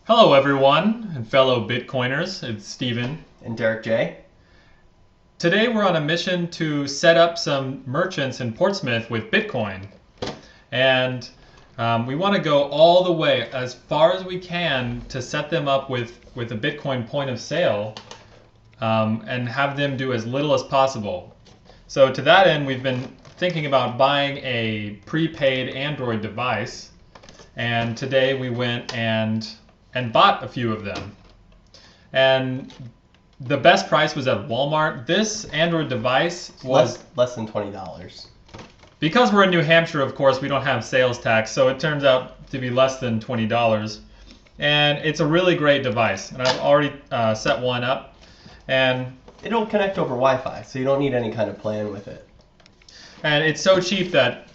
Hello, everyone, and fellow Bitcoiners. It's Steven. And Derek J. Today, we're on a mission to set up some merchants in Portsmouth with Bitcoin. And we want to go all the way, as far as we can, to set them up with a Bitcoin point of sale and have them do as little as possible. So, to that end, we've been thinking about buying a prepaid Android device. And today, we went and bought a few of them. And the best price was at Walmart. This Android device was less than $20. Because we're in New Hampshire, of course, we don't have sales tax, so it turns out to be less than $20. And it's a really great device. And I've already set one up. And it'll connect over Wi-Fi, so you don't need any kind of plan with it. And it's so cheap that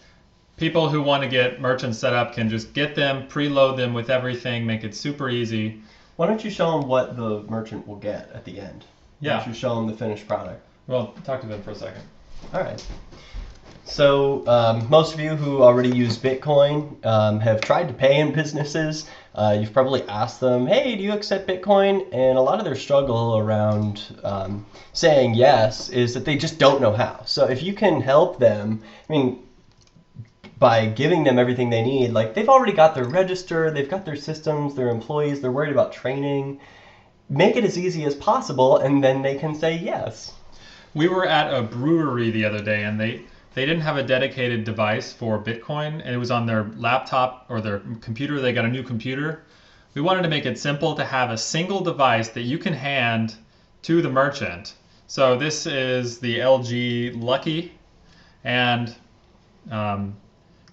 people who want to get merchants set up can just get them, preload them with everything, make it super easy. Why don't you show them what the merchant will get at the end? Yeah. Why don't you show them the finished product? Well, talk to them for a second. All right. So most of you who already use Bitcoin have tried to pay in businesses. You've probably asked them, hey, do you accept Bitcoin? And a lot of their struggle around saying yes is that they just don't know how. So if you can help them, by giving them everything they need, like they've already got their register, they've got their systems, their employees, they're worried about training. Make it as easy as possible, and then they can say yes. We were at a brewery the other day, and they didn't have a dedicated device for Bitcoin, and it was on their laptop or their computer. They got a new computer. We wanted to make it simple to have a single device that you can hand to the merchant. So this is the LG Lucky, and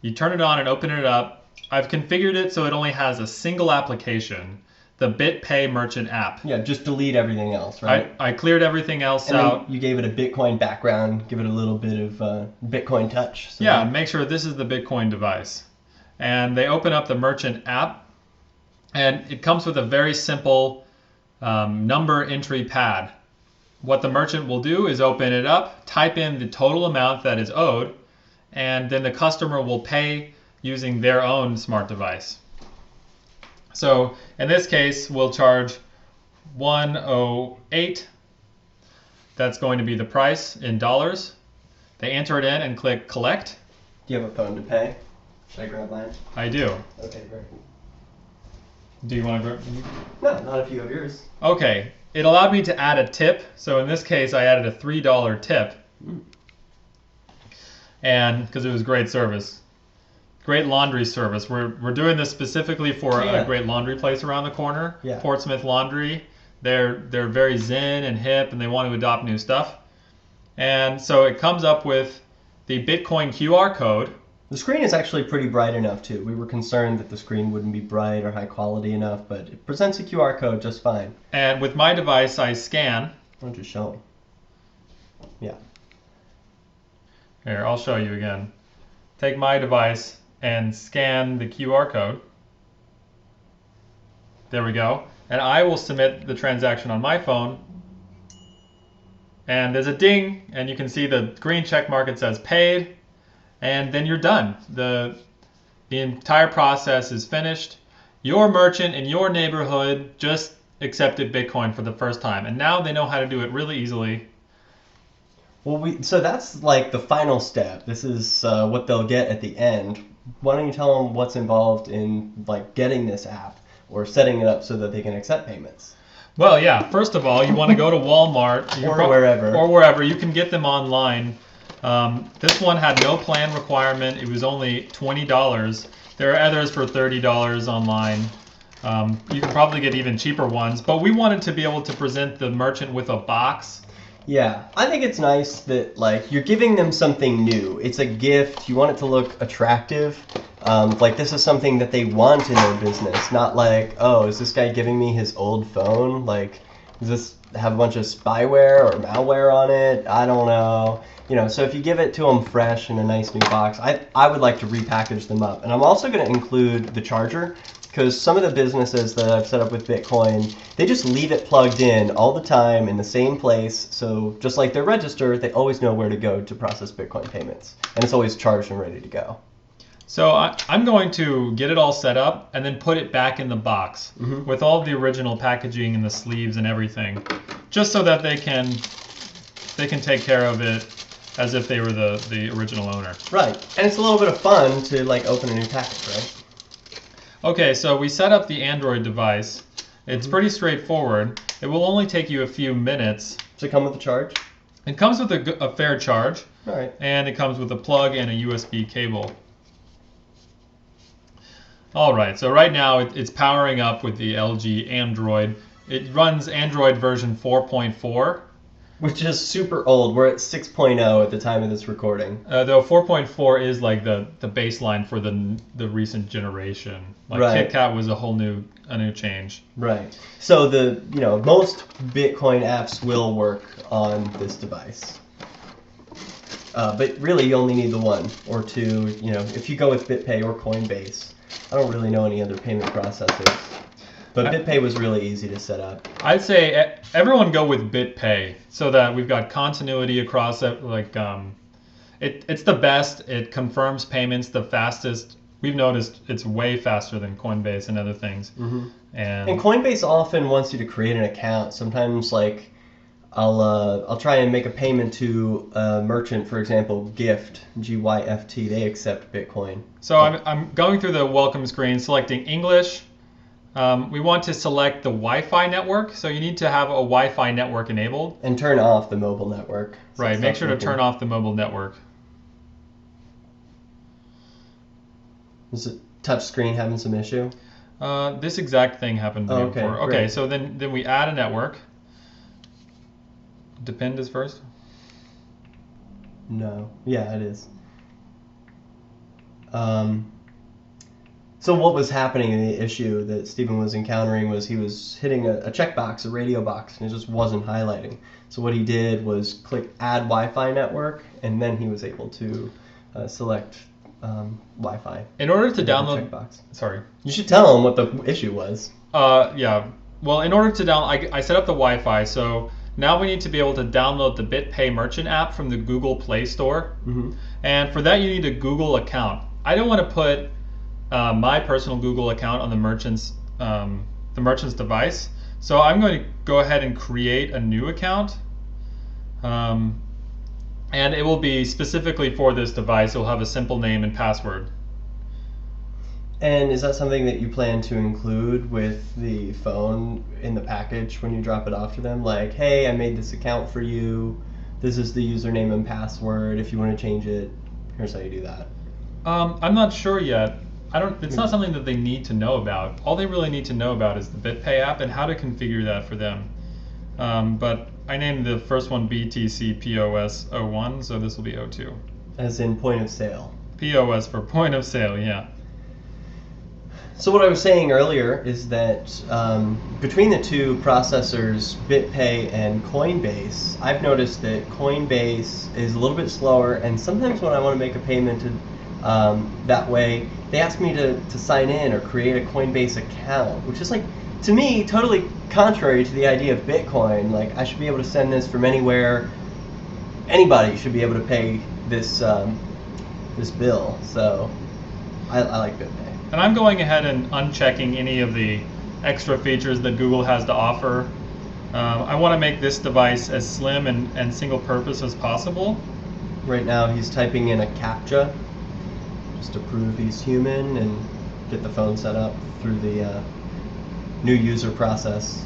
you turn it on and open it up. I've configured it so it only has a single application, the BitPay merchant app. Yeah, just delete everything else, right? I cleared everything else out. You gave it a Bitcoin background, give it a little bit of Bitcoin touch. So yeah, make sure this is the Bitcoin device. And they open up the merchant app, and it comes with a very simple number entry pad. What the merchant will do is open it up, type in the total amount that is owed, and then the customer will pay using their own smart device. So in this case, we'll charge $108. That's going to be the price in dollars. They enter it in and click collect. Do you have a phone to pay? Should I grab mine? I do. Okay, great. Do you want to grab? No, not if you have yours. Okay. It allowed me to add a tip. So in this case, I added a $3 tip. And because it was great service. Great laundry service. We're doing this specifically for a great laundry place around the corner. Yeah. Portsmouth Laundry. They're very zen and hip, and they want to adopt new stuff. And so it comes up with the Bitcoin QR code. The screen is actually pretty bright enough too. We were concerned that the screen wouldn't be bright or high quality enough, but it presents a QR code just fine. And with my device, I scan. I'll just show them. Yeah. Here, I'll show you again. Take my device and scan the QR code. There we go. And I will submit the transaction on my phone. And there's a ding, and you can see the green check mark. It says paid, and then you're done. The entire process is finished. Your merchant in your neighborhood just accepted Bitcoin for the first time, and now they know how to do it really easily. Well, so that's like the final step. This is what they'll get at the end. Why don't you tell them what's involved in like getting this app or setting it up so that they can accept payments? Well, yeah. First of all, you want to go to Walmart or wherever. You can get them online. This one had no plan requirement. It was only $20. There are others for $30 online. You can probably get even cheaper ones, but we wanted to be able to present the merchant with a box. Yeah, I think it's nice that like you're giving them something new. It's a gift. You want it to look attractive. Like this is something that they want in their business, not like, oh, is this guy giving me his old phone? Like, does this have a bunch of spyware or malware on it? I don't know. So if you give it to them fresh in a nice new box, I would like to repackage them up. And I'm also going to include the charger, because some of the businesses that I've set up with Bitcoin, they just leave it plugged in all the time in the same place. So just like their register, they always know where to go to process Bitcoin payments. And it's always charged and ready to go. So I'm going to get it all set up and then put it back in the box with all the original packaging and the sleeves and everything, just so that they can take care of it as if they were the original owner. Right, and it's a little bit of fun to like open a new package, right? Okay, so we set up the Android device. It's pretty straightforward. It will only take you a few minutes. Does it come with a charge? It comes with a fair charge. All right. And it comes with a plug and a USB cable. All right, so right now it's powering up with the LG Android. It runs Android version 4.4. Which is super old. We're at 6.0 at the time of this recording. Though 4.4 is like the baseline for the recent generation. Like Right. KitKat was a new change. Right. So most Bitcoin apps will work on this device. But really, you only need the one or two. If you go with BitPay or Coinbase, I don't really know any other payment processors. But BitPay was really easy to set up. I'd say everyone go with BitPay so that we've got continuity across it. Like it's the best. It confirms payments the fastest. We've noticed it's way faster than Coinbase and other things. Mm-hmm. And Coinbase often wants you to create an account. Sometimes, like, I'll try and make a payment to a merchant, for example, Gift, GYFT. They accept Bitcoin. So I'm going through the welcome screen, selecting English. We want to select the Wi-Fi network, so you need to have a Wi-Fi network enabled. And turn off the mobile network. So Right, it's make not sure to working. turn off the mobile network. Is it touch screen having some issue? This exact thing happened to me Okay, before. Okay, great. so then we add a network. Depend is first. No. Yeah, it is. So what was happening in the issue that Stephen was encountering was he was hitting a checkbox, a radio box, and it just wasn't highlighting. So what he did was click Add Wi-Fi Network, and then he was able to select Wi-Fi. In order to The download, checkbox. sorry. You should tell him what the issue was. Yeah. Well, in order to download, I set up the Wi-Fi, so now we need to be able to download the BitPay merchant app from the Google Play Store. Mm-hmm. And for that, you need a Google account. I don't want to put my personal Google account on the merchant's device, so I'm going to go ahead and create a new account, and it will be specifically for this device. It will have a simple name and password. And is that something that you plan to include with the phone in the package when you drop it off to them? Like, hey, I made this account for you. This is the username and password. If you want to change it, here's how you do that. I'm not sure yet. It's not something that they need to know about. All they really need to know about is the BitPay app and how to configure that for them. But I named the first one BTC POS 01, so this will be 02. As in point of sale. POS for point of sale, yeah. So what I was saying earlier is that between the two processors, BitPay and Coinbase, I've noticed that Coinbase is a little bit slower, and sometimes when I want to make a payment that way, they ask me to sign in or create a Coinbase account, which is, like, to me, totally contrary to the idea of Bitcoin. Like, I should be able to send this from anywhere. Anybody should be able to pay this this bill. So I like BitPay. And I'm going ahead and unchecking any of the extra features that Google has to offer. I want to make this device as slim and single purpose as possible. Right now he's typing in a CAPTCHA just to prove he's human and get the phone set up through the new user process.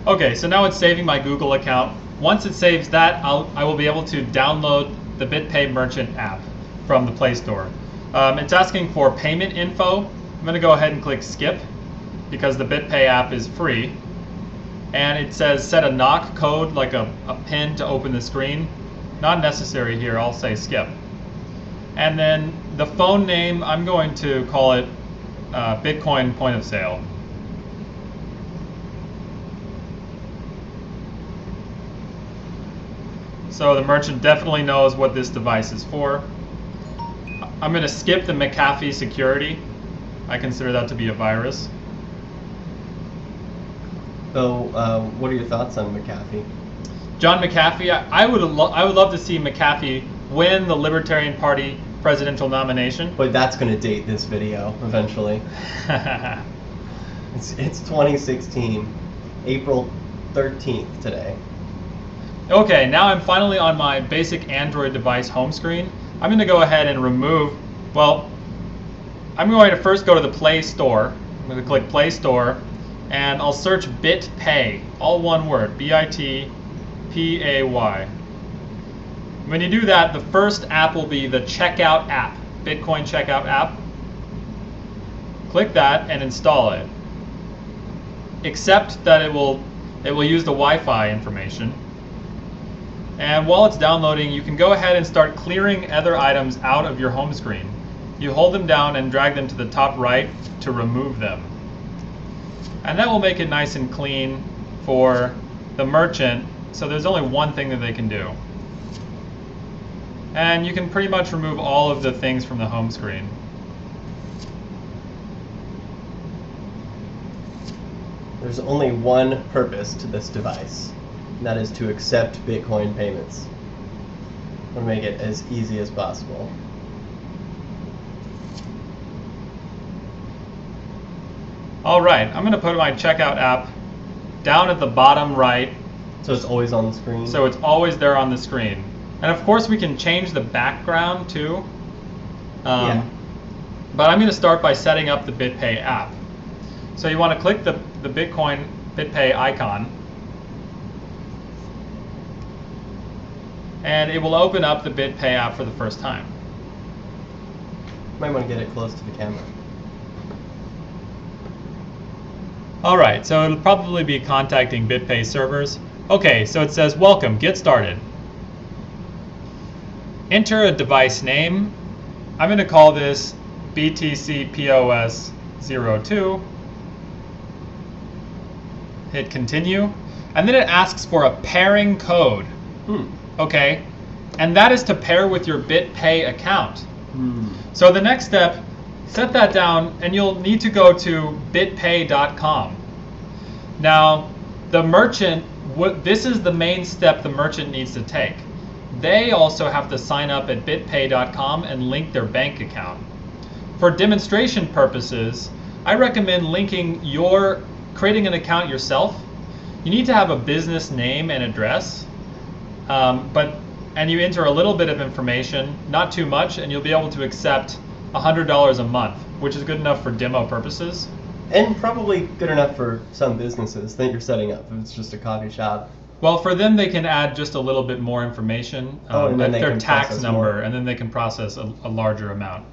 Okay, so now it's saving my Google account. Once it saves that, I will be able to download the BitPay merchant app from the Play Store. It's asking for payment info. I'm going to go ahead and click skip because the BitPay app is free. And it says set a knock code, like a pin to open the screen. Not necessary here, I'll say skip. And then the phone name, I'm going to call it Bitcoin point of sale. So the merchant definitely knows what this device is for. I'm going to skip the McAfee security. I consider that to be a virus. So what are your thoughts on McAfee? John McAfee, I would love to see McAfee win the Libertarian Party presidential nomination. But that's going to date this video eventually. It's 2016, April 13th today. Okay, now I'm finally on my basic Android device home screen. I'm going to go ahead and remove, well, I'm going to first go to the Play Store. I'm going to click Play Store, and I'll search BitPay, all one word, BITPAY. When you do that, the first app will be the Checkout app, Bitcoin Checkout app. Click that and install it. Accept that it will use the Wi-Fi information. And while it's downloading, you can go ahead and start clearing other items out of your home screen. You hold them down and drag them to the top right to remove them. And that will make it nice and clean for the merchant, so there's only one thing that they can do. And you can pretty much remove all of the things from the home screen. There's only one purpose to this device, and that is to accept Bitcoin payments. We'll make it as easy as possible. All right, I'm going to put my checkout app down at the bottom right. So it's always on the screen? So it's always there on the screen. And of course we can change the background too. Yeah. But I'm going to start by setting up the BitPay app. So you want to click the Bitcoin BitPay icon. And it will open up the BitPay app for the first time. Might want to get it close to the camera. Alright, so it'll probably be contacting BitPay servers. Okay, so it says, welcome, get started. Enter a device name. I'm going to call this BTC POS 02. Hit continue. And then it asks for a pairing code. Okay, and that is to pair with your BitPay account. So the next step, set that down, and you'll need to go to bitpay.com. Now, the merchant, this is the main step the merchant needs to take. They also have to sign up at bitpay.com and link their bank account. For demonstration purposes, I recommend creating an account yourself. You need to have a business name and address, and you enter a little bit of information, not too much, and you'll be able to accept $100 a month, which is good enough for demo purposes. And probably good enough for some businesses that you're setting up, if it's just a coffee shop. Well, for them, they can add just a little bit more information, and then their tax number, more. and then they can process a larger amount.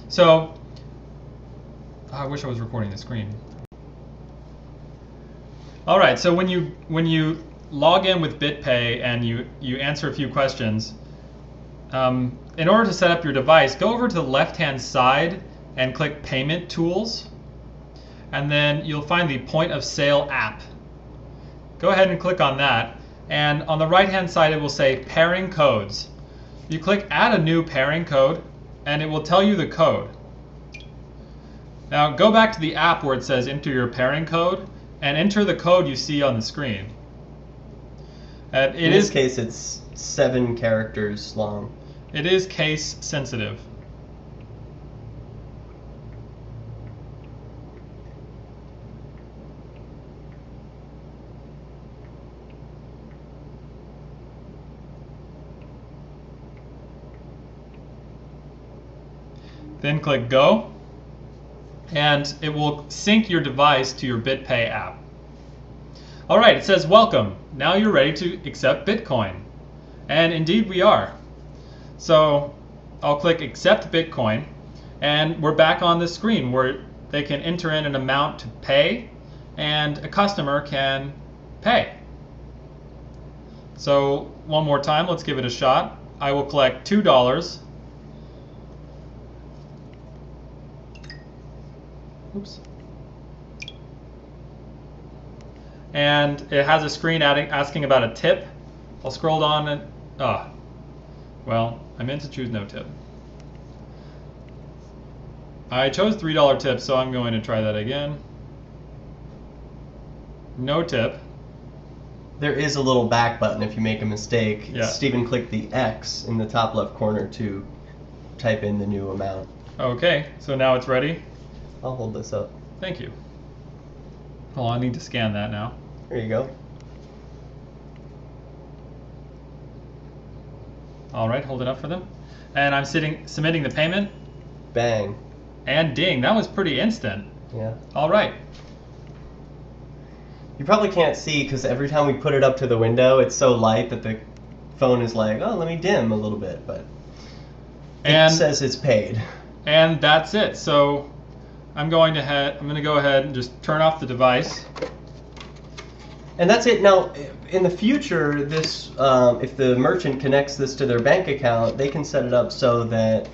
So, I wish I was recording the screen. All right, so when you log in with BitPay and you answer a few questions, in order to set up your device, go over to the left-hand side and click Payment Tools, and then you'll find the Point of Sale app. Go ahead and click on that, and on the right-hand side it will say Pairing Codes. You click Add a new pairing code, and it will tell you the code. Now go back to the app where it says Enter your pairing code, and enter the code you see on the screen. In this case, it's 7 characters long. It is case sensitive. Then click Go, and it will sync your device to your BitPay app. All right, it says welcome. Now you're ready to accept Bitcoin. And indeed we are. So I'll click Accept Bitcoin, and we're back on the screen where they can enter in an amount to pay, and a customer can pay. So one more time, let's give it a shot. I will collect $2. Oops. And it has a screen asking about a tip. I'll scroll down and, well, I meant to choose no tip. I chose $3 tip, so I'm going to try that again. No tip. There is a little back button if you make a mistake. Yeah. Stephen clicked the X in the top left corner to type in the new amount. Okay, so now it's ready. I'll hold this up. Thank you. Oh, I need to scan that now. There you go. All right, hold it up for them. And I'm submitting the payment. Bang. And ding, that was pretty instant. Yeah. All right. You probably can't see because every time we put it up to the window, it's so light that the phone is like, oh, let me dim a little bit, but it says it's paid. And that's it. So I'm going to go ahead and just turn off the device. And that's it. Now, in the future, this if the merchant connects this to their bank account, they can set it up so that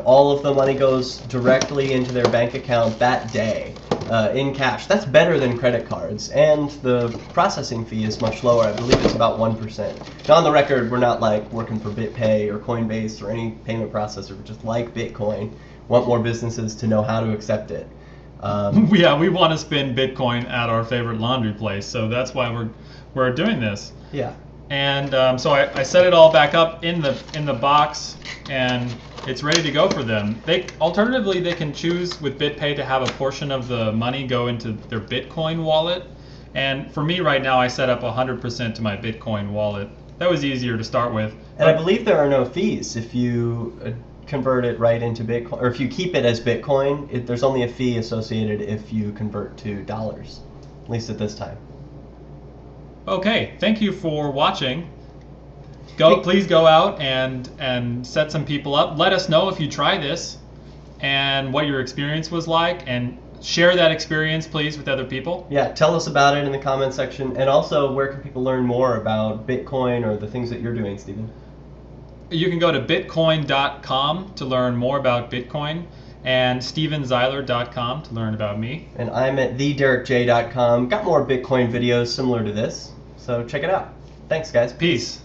all of the money goes directly into their bank account that day in cash. That's better than credit cards, and the processing fee is much lower. I believe it's about 1%. Now, on the record, we're not like working for BitPay or Coinbase or any payment processor. We're just like Bitcoin. Want more businesses to know how to accept it. Yeah, we want to spend Bitcoin at our favorite laundry place, so that's why we're doing this. Yeah. And so I set it all back up in the box, and it's ready to go for them. Alternatively, they can choose with BitPay to have a portion of the money go into their Bitcoin wallet. And for me right now, I set up 100% to my Bitcoin wallet. That was easier to start with. And I believe there are no fees if you convert it right into Bitcoin, or if you keep it as Bitcoin. There's only a fee associated if you convert to dollars, at least at this time. Okay, thank you for watching. Please go out and set some people up. Let us know if you try this and what your experience was like, and share that experience, please, with other people. Yeah, tell us about it in the comment section, and also where can people learn more about Bitcoin or the things that you're doing, Stephen? You can go to bitcoin.com to learn more about Bitcoin, and stevenzeiler.com to learn about me. And I'm at thederekj.com. Got more Bitcoin videos similar to this, so check it out. Thanks, guys. Peace.